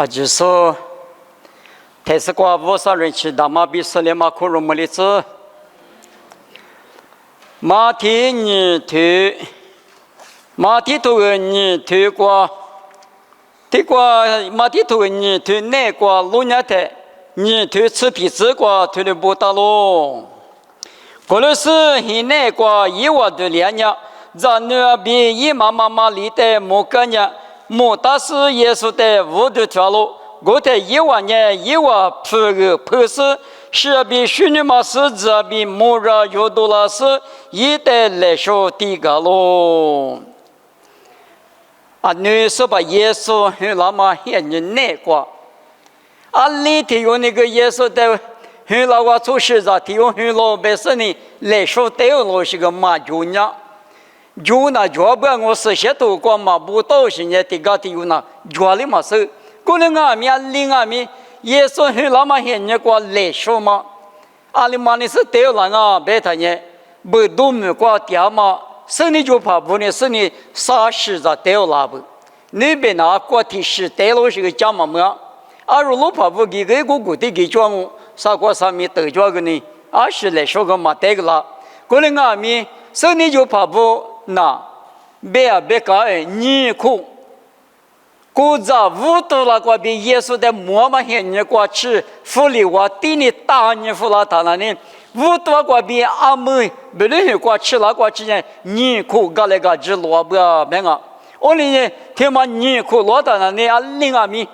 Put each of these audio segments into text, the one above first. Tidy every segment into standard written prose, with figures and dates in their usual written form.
就是说，台斯瓜无少人去大马比斯里马库鲁姆里子，马蹄你推，马蹄头你推过，推过马蹄头你推哪过路伢台，你推吃皮子过推的不大喽。过了是现哪过一万多两年，咱那边一妈妈里的木个呢？莫大是耶稣的无的条路，我的1万年1万破事，是比虚拟嘛是这比莫热有多了是，一代来说第个喽。啊，你说把耶稣很那么很人难过，啊，你提用那个耶稣的很老个做事子，提用很老百姓呢来说对我是个马主呢。就那脚不我是些头光嘛，不到现在这个地方那脚里嘛是，可能俺们另外面也是很那么些人过来说嘛，阿里嘛你是对了啊，别他呢，不都没过掉嘛，是你就怕不呢是你啥事子对了不？你别拿过提示对了是个讲嘛么？啊，如果怕不给个的给讲我，啥过上面得讲个呢？啊是来说个嘛对个啦，可能俺们是你就怕不？那别个你苦，古早无多那个比耶稣的摩嘛些人过去，福利我对你大人福了他那呢，无多个比阿妹别人过去那个之前你苦个那个只罗不别个，我呢听嘛你苦罗他那呢啊另外面，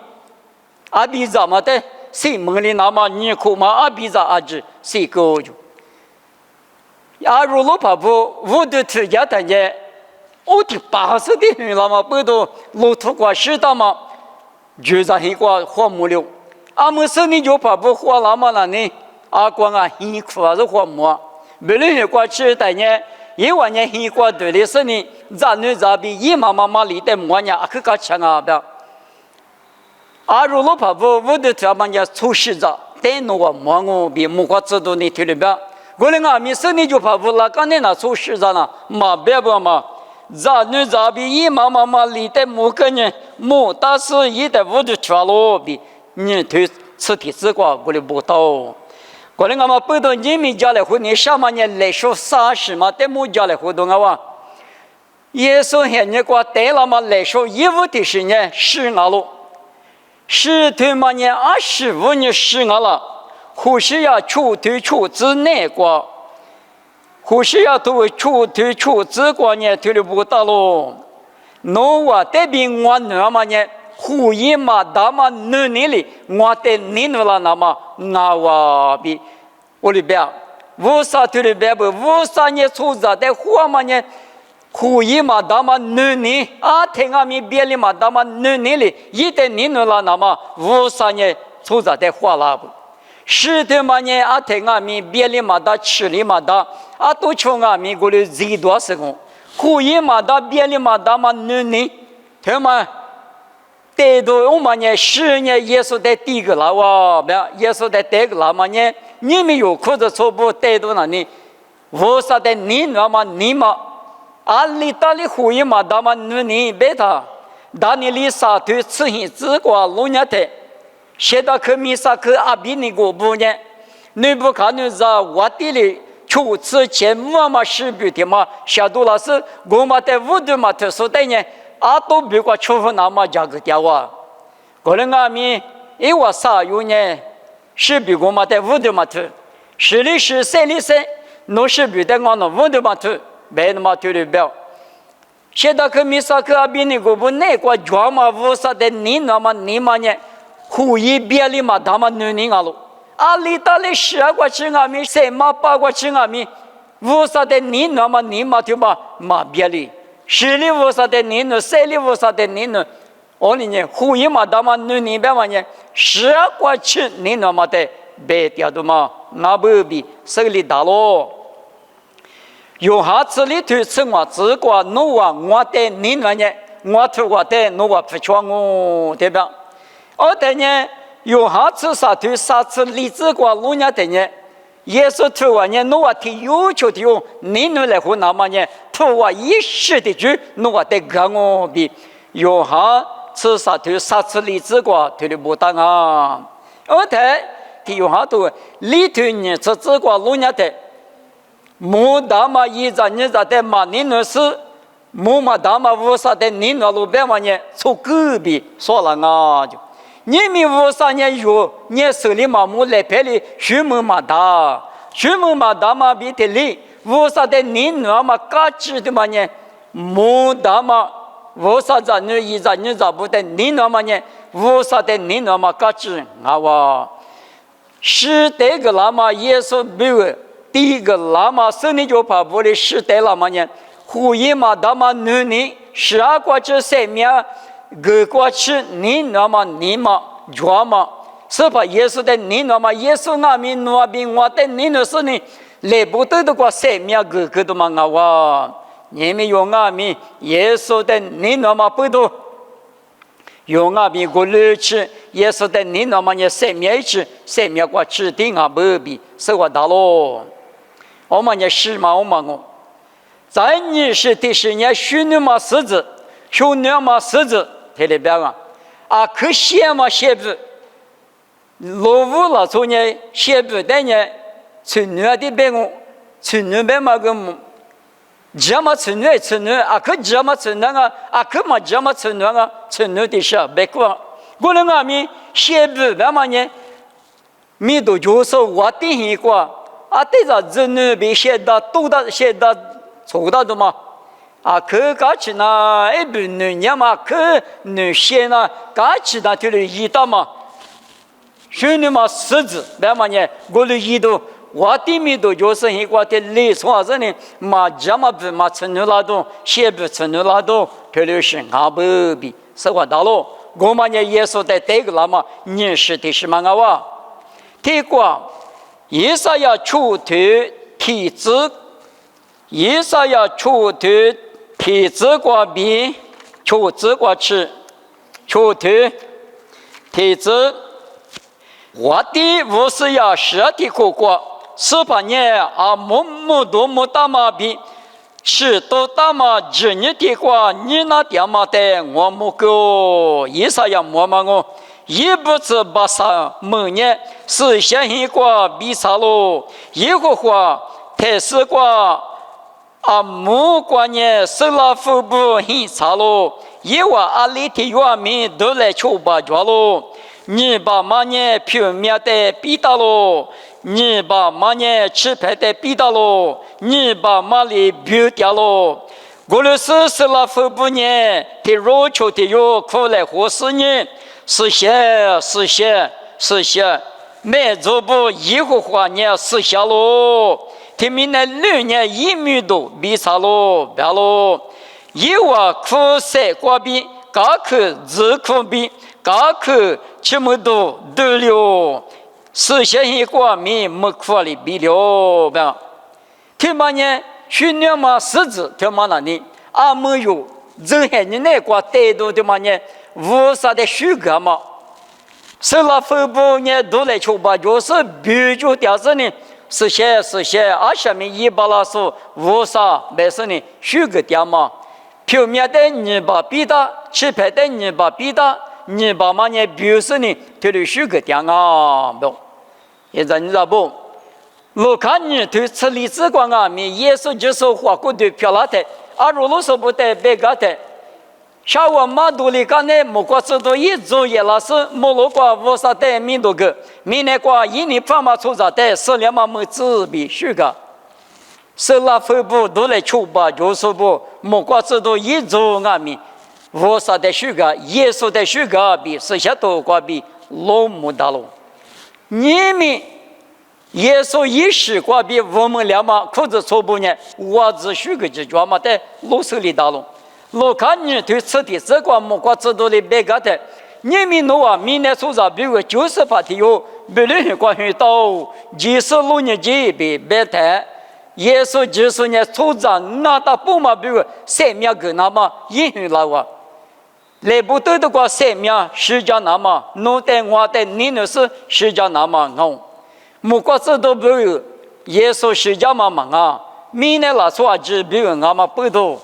阿比咋么的谁梦里那么你苦嘛阿比咋阿只谁个就。啊，如果怕不，我的推荐大家，我的80的人了嘛，不都路途过适当嘛，就是很过花木了。啊，么说你就怕不花那么了呢？啊，光啊辛苦啊是花木，别人过去大家1万年辛苦对的是呢，咱女咱比一妈里的木呢，啊可个强啊不？啊，如果怕不，我的他们家出事着，但那个木我比木瓜制度你听了不？过来俺们生你就怕不了，刚才那出事着呢，嘛别不嘛，咱女咱比一妈里的木个呢，木但是一的无的全路比你推吃的吃过过来不到，过来俺们不到你们家来回你什么年来说30嘛，在木家来活动啊哇，耶稣喊你过带了嘛来说一无的是呢是俺路，是他妈呢25年是俺了。护士要出推出之内过，护士要推出推出之过呢，推了不到喽。侬话这边我那么呢，护医嘛，大嘛努力里，我在你那了那么，我话比我里边，无啥推里边不，无啥呢出在在火嘛呢，护医嘛，大嘛努力，啊，听俺们别里嘛，大嘛努力里，一在你那了那么，无啥呢出在在火了不。是的嘛呢，啊，听俺们别里嘛的，吃里嘛的，啊，都从俺们过来最多时候，苦也嘛的，别里嘛的嘛，你，听嘛，带到我们呢，是呢，耶稣在第一个了哇，不要，耶稣在第一个了嘛呢，你们有苦的错不带到那里，我说的你那么你嘛，啊，你到底苦也嘛的嘛，你别他，当你里撒腿吃hin子过路伢的。现在可米萨克阿比尼个不呢？你不看你在我地里出此前我嘛是不的嘛？小杜老师，我嘛在屋里嘛特殊的呢，啊都比过出乎那么价格掉啊！可能俺们一我啥有呢？是比我嘛在屋里嘛特，是里是三里三，侬是比在我那屋里嘛特，别那么特的表。现在可米萨克阿比尼个不那个专嘛无啥的你那么你嘛呢？苦一别里嘛，他们努力啊喽！啊，里头里10个去俺们，3嘛8个去俺们，无啥的你那么你嘛就嘛别里，10里无啥的你呢，3里无啥的你呢？我呢，苦一嘛他们努力别嘛呢，10个去你那么的别掉的嘛，那不比手里大喽。有下次里头吃我只管弄我的你那呢，我头我的弄我不穿我对吧？而等呢，有下次啥头啥次例子过路呢？等呢，耶稣头我呢，侬话提要求的哟，你能来和那么呢？头我一时的句，侬话得讲我比有下吃啥头啥吃里子瓜头的不当啊，而且提有好多里头呢吃子瓜路伢的，木大嘛一扎你扎的嘛你那是木嘛大嘛无啥的你那路边嘛呢出隔壁说了啊就。你们无啥年有，你手里嘛木来拍里，许门嘛大，许门嘛大嘛比的里，无啥的你那嘛嘎吱的嘛呢，木大嘛，无啥子你一咋你咋不的你那嘛呢，无啥的你那嘛嘎吱啊哇，是这个喇嘛耶稣没有，第一个喇嘛生你就怕不的是的喇嘛呢，胡一嘛大嘛女呢，是啊过去生命。个过去你那么你嘛抓嘛，是吧？耶稣的你那么耶稣阿弥诺比我的你那是你来不得的过生命个的嘛啊哇！你们用阿弥耶稣的你那么不多，用阿弥过日去，耶稣的你那么也生命去，生命过指定啊不必是我大咯。我们也是嘛，我们我，在你是第十年许你嘛狮子，许你嘛狮子。这里边啊，可写嘛写不，落伍了从呢写不的呢，村女的边我，村女边嘛个，这么村女啊，可这么村女啊，可嘛这么村女啊，村女的是别过，过了我们写不边嘛呢，米都就是我的一个，啊，对着子女别写的多的写的错的嘛。啊，可搞起那一部女人嘛，可女些呢，搞起那就是一道嘛，兄弟嘛，狮子，那么呢，我的一度，我的米度就是一个的历史上子呢，嘛这么不嘛成了拉动，写不成了拉动，这就是阿不比，是我大喽，我们呢耶稣在这个了嘛，你是的是嘛啊哇，这个，以赛亚出头体子，以赛亚出头。体子瓜比，出子瓜吃，出头，体子，我的无是要实体苦瓜，18年啊，木多木大马比，吃多大马只你的瓜，你那点嘛的我木够，以啥样么嘛我，一不知把啥么年，是先一瓜比啥喽，一个话太死瓜。啊，木瓜呢，是拉夫不很差咯，因为阿里的原民都来求把抓咯，你把嘛呢表面的逼大咯，你把嘛呢吃牌的逼大咯，你把嘛里逼掉咯，俄罗斯是拉夫不呢，的肉求的有苦来活死呢，实现，没做不一个话呢实现咯。他们那6年1米多，比啥咯？别咯，一万苦三瓜比，高口自苦比，高口这么多得了，实现一个没苦里比了，别。他们呢，去年嘛狮子，他们那里啊没有，这些人那个带动他们呢，无啥的虚格嘛，是那分布呢都来求吧，就是比较屌丝呢。实现，下面100拉数无啥没事呢，虚个点嘛，表面的你把比大，吃牌的你把比大，你把嘛呢表示呢，它的虚个点啊，不，现在你知道不？我看你对吃荔枝瓜啊，你耶稣就是花过的漂亮的，而如果说不得别个的。像我们都里干呢，木瓜子都一做也老是木罗瓜无啥的米多个，明年瓜一年放嘛出啥的，4年嘛没自必须个，是那分布都来求吧，就是不木瓜子都一做俺们无啥的须个，耶稣的须个比这些多瓜比老木大了，你们耶稣一时瓜比我们俩嘛，裤子错不呢，我只须个就专门的老手里大了。我看你对吃的这个木瓜子都来别个的，你们弄啊，明年出啥？比如98天有，别人关于到26年级别谈，耶稣就是呢出长那大不嘛，比如3秒个那么英语了哇，来不得的个3秒时间那么，弄得我的你那是时间那么硬，木瓜子都比如耶稣时间嘛忙啊，明年拿出啊只比如俺们不多。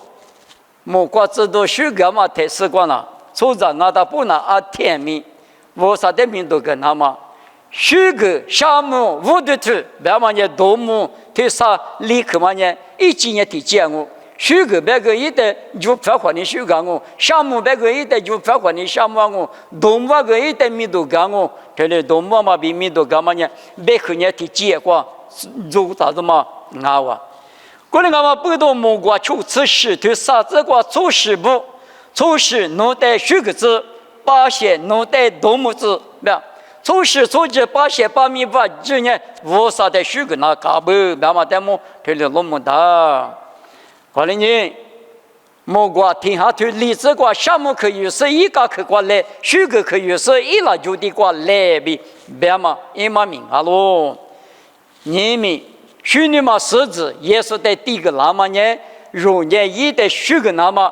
木瓜子都许个嘛太习惯了，出着俺的不拿啊天命，我啥的命都跟他嘛。许个项目无的头，别嘛呢多么对啥立刻嘛呢，一几年的见我。许个别个一代就发还你许个我，项目别个一代就发还你项目我，动物个一代命都干我，这里动物嘛比命都干嘛呢？别个呢的结果做啥子嘛啊哇？过来俺们不懂莫过求此事对啥子个做事不，做事弄得许个字，把些弄得动物字，别。做事做这把些把米把这呢，我啥的许个那干不，别嘛得么，这里那么大。过来呢，莫过天下对例子个项目可以是一个可过来，许个可以是一拉就的过来比，别嘛一嘛明啊喽。你们许你嘛狮子也是在第一个那么呢，如年一的许个那么。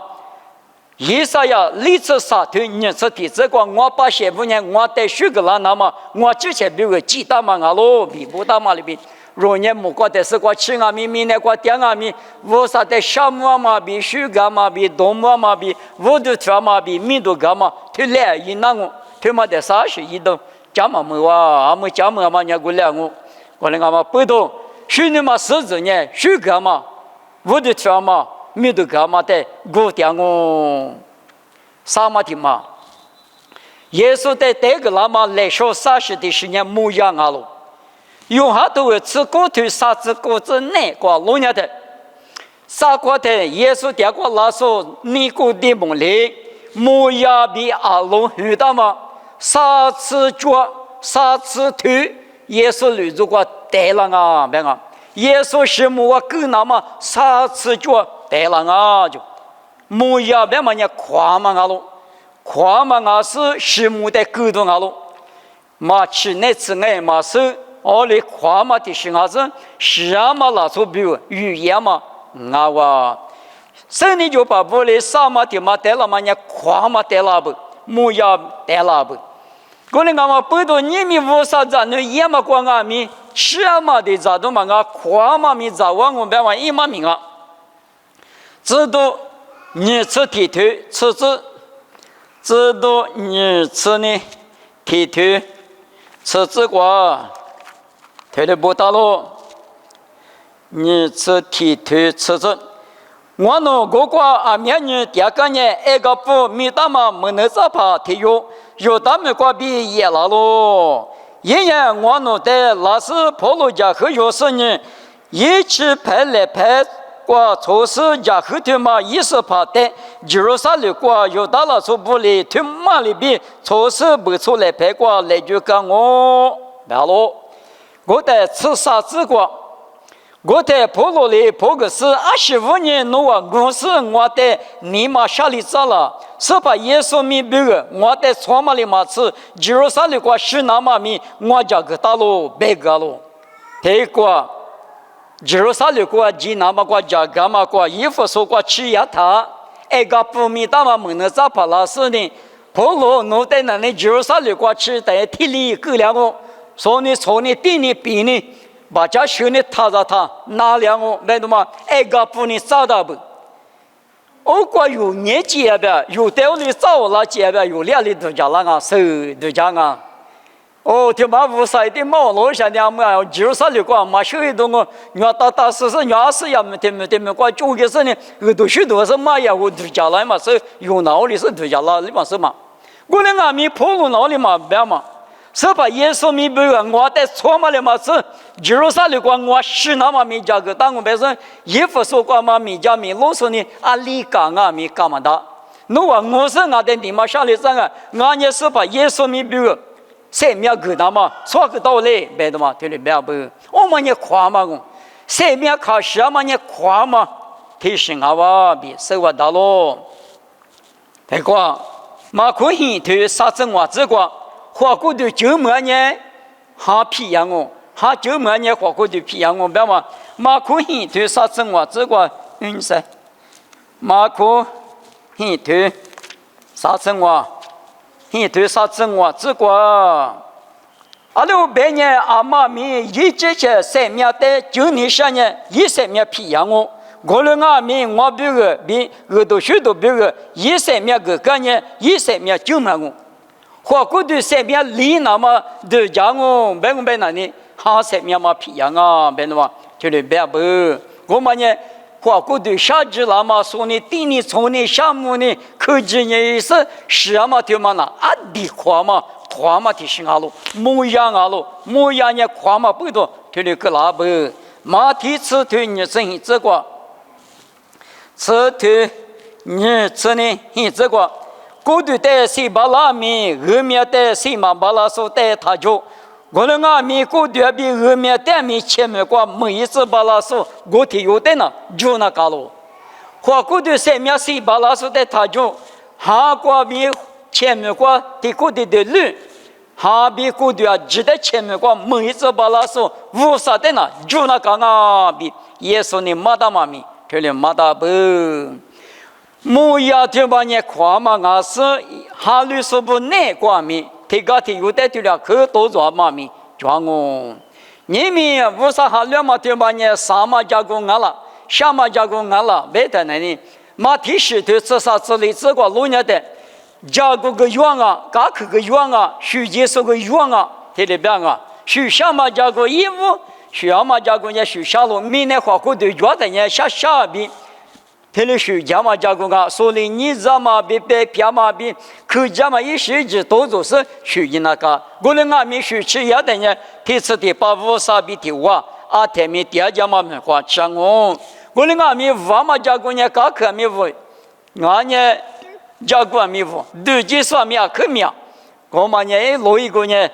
以啥呀？历次啥头你是提这个我把些不呢？我带许个了那么我之前比如几大嘛啊喽，比不大嘛里边，若年莫过的是个吃啊米米那个点啊米，我啥的项目嘛比许个嘛比动物嘛比我都条嘛比米都个嘛，推来一那我推嘛的啥事一都讲嘛没哇，阿没讲嘛嘛人过来我那个嘛不懂，许你嘛狮子呢，许个嘛，我都条嘛。米都干嘛的？我讲我啥嘛的嘛？耶稣在这个那么来说30的时间模样啊喽，用哈都吃骨头啥子骨子内瓜弄下的，啥瓜的耶稣点过拉说尼古丁蒙里模样比阿龙很大嘛？啥次脚啥次腿，耶稣女主过带了啊，别啊！耶稣是我更那么啥次脚。带了啊，就木呀别嘛呢夸嘛啊喽，夸嘛啊是石木的沟通啊喽，嘛去那次爱嘛是我哩夸嘛的是啥子？是啊嘛拿出比如语言嘛啊哇，所以你就把不哩啥嘛的嘛带了嘛呢夸嘛带了不，木呀带了不，过来俺们不多你们无啥子那也嘛光俺们是啊嘛的咋都嘛啊夸嘛咪咋我别嘛一嘛命啊。知道你吃剃头吃子，知道你吃呢剃头吃子瓜，头的不大咯。你吃剃头吃子，我那个瓜啊，明年第二个年一个不没大嘛，没能咋怕提有他们瓜比也了咯。因为我那在那是婆罗家和有事呢，一起拍来拍。过措施家后头嘛，一时怕的，就是啥哩过有大了出不里，他妈里边措施不出来拍过来就讲我，完了，我在吃啥子过？我在婆罗里婆个是25年弄啊，我是我在尼玛下里咋了？是把耶稣米别个，我在错嘛里嘛吃，就是啥哩过是那么米，我家个大路别个路，这个。就是啥哩过济那么过家干嘛过衣服说过吃呀他，一个不米大嘛没能咋把那事呢？婆罗弄在那里就是啥哩过吃在体力够了我，说你错你对你比你，把家兄弟他着他哪两我没懂吗？一个不你咋的不？我过有年纪也别，有道理早那结别，有两里都叫那个手都讲啊。哦，他妈无啥的毛路上的么？就是啥哩个嘛，小一多我，你要打死是20也没过，就个是呢，都许多是嘛呀，我都家来嘛是有闹的是都家来的嘛是嘛，我那俺们破路闹的嘛别嘛，是把耶稣米不个我在错嘛的嘛是，就是啥哩个我是那么没家个，但我别说衣服说过嘛没家没老说呢，里干啊没干嘛的，那我是俺的地嘛下来上啊，俺也是把耶稣米不个。谁面给他嘛？说个道理，别的嘛，对的别不。我们也夸嘛个，谁面考试嘛也夸嘛，提醒啊哇，别手啊大咯。这个马可hin头啥子话这个，花骨头就么呢？哈皮养我，哈就么呢？花骨头皮养我，别嘛。马可hin头啥子话这个，噻。马可hin头啥子话？你对啥子我这个，阿六百年阿妈咪一节节生命的，就你想呢，一生命皮养我，我了俺们我别个比我都许多别个一三面个概念，一三面就嘛我，或过对三面里那么的讲我别个别那里，哈三面嘛皮样啊，别那么就是别不，我们呢。或过对下肢那么说呢，地呢从呢项目呢，科技呢也是是嘛对嘛那啊地夸嘛，夸嘛提醒阿路，模样阿路，模样呢夸嘛不多，对了个那不，马蹄子对你真这个，这对你这呢你这个，过对带谁把拉米，后面带谁嘛把拉手带他就。我的阿弥过对比后面带面前面过每一次把拉手，我提有的呢，就那个咯。或过对三面是把拉手的他就，哈过比前面过的过的路，哈比过对啊，只在前面过每一次把拉手无啥的呢，就那个阿比耶稣呢马达妈咪，这里马达不。木呀就把你夸嘛，我是哈律师不内挂米。提高提有的对了，可多做嘛咪装哦。你们无啥哈两嘛对吧？你上嘛加工完了，下嘛加工完了，别的那里马提示对自杀之类这个路年的加工个冤啊，嘎克个冤啊，虚结束个冤啊，这里边啊，虚下嘛加工衣服，虚下嘛加工也虚下路，明年花过对冤的也下边。这里是加嘛加工啊，所以你怎么比偏嘛比，可加嘛一时之都就是属于那个。我们俺们是吃药的呢，第次的把五啥比的话，啊，他们第二家嘛没花钱哦。我们俺们五嘛加工呢，刚可没五，俺呢加工没五，都计算没可没。我们呢落一个呢，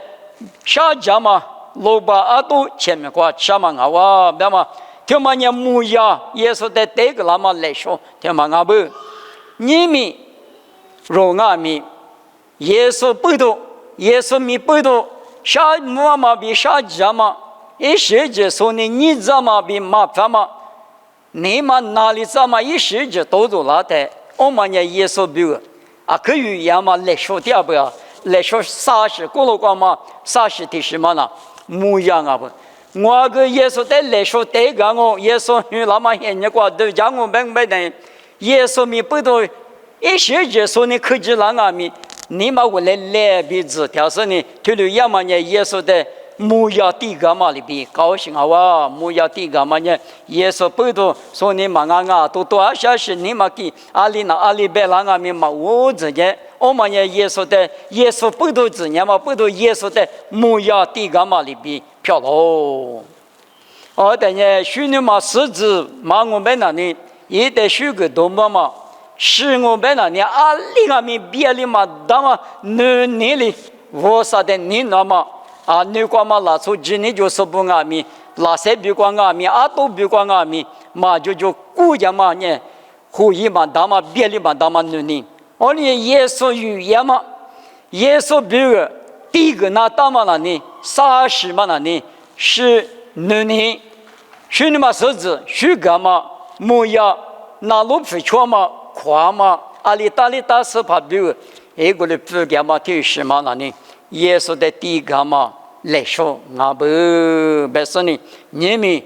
下家嘛落把啊都前面花钱嘛啊哇，别嘛。听嘛呢木呀，耶稣在这个那么来说，听嘛阿不，你们若阿们，耶稣不多，耶稣咪不多，啥木嘛比啥家嘛，一时节说呢，你怎么比麻烦嘛？你们哪里怎么一时节都做那的？我们呢耶稣比个，啊可以呀嘛来说第二不呀，来说啥是过了光嘛，啥是的什么呢？木样啊不。我个耶稣在来说这个我耶稣与那么些人过都讲我明白的，耶稣咪不都一些就说你科技那阿咪，你嘛我来鼻子调是呢，推了要么呢耶稣的木要地个嘛里边高兴啊哇，木要地个嘛呢耶稣不都说你嘛啊都多少是你嘛给阿里那阿里贝那阿咪嘛我直接。我们呢，耶稣的耶稣不都子年嘛，不都耶稣的木要地个嘛里边飘喽。而等呢，许你嘛狮子嘛我们那里也得许个多嘛，是我们那里啊里阿咪别里嘛，那么你里我啥的你那么啊你光嘛拉出去你就是不阿咪，拉些比光阿咪啊都比光阿咪，嘛就顾家嘛呢，胡一嘛大嘛别里嘛大嘛你。我呢，耶稣语言嘛，耶稣比如第一个那大嘛那呢，啥事嘛那呢，是你，是你嘛狮子，是干嘛？木呀，那路不错嘛，夸嘛，阿里大是怕比如，一个的不干嘛，第十嘛那呢，耶稣的第一个嘛来说，那不别说呢，你们。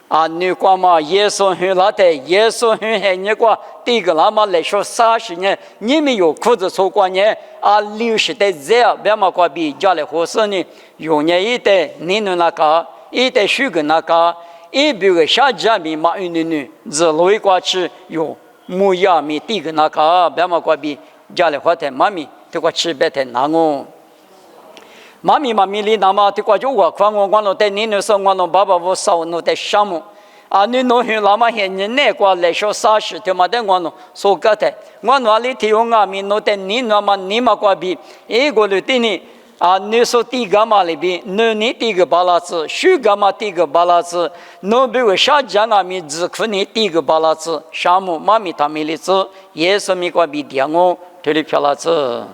啊，你光嘛，耶稣很老的，耶稣很黑，你光第一个那么来说30年，你们有裤子穿过年啊，60代这样，别嘛过比家里合适呢，用年一代你弄那个，一代10个那个，一比个下家米嘛女，这路一过去有木呀米第一个那个，别嘛过比家里合适妈咪，这个吃白的难哦。妈咪里那么的话就我看我弄在你那时候我弄爸爸我少弄在项目啊你弄去那么些人那个来说30就嘛的我弄说个的我弄里提用啊咪弄在你那么你嘛过比一个的对你啊你说第一个嘛里边你第一个巴拉子10个嘛第一个巴拉子你比如下家啊咪只可你第一个巴拉子项目妈咪他们里子也是咪过比点我这里漂拉子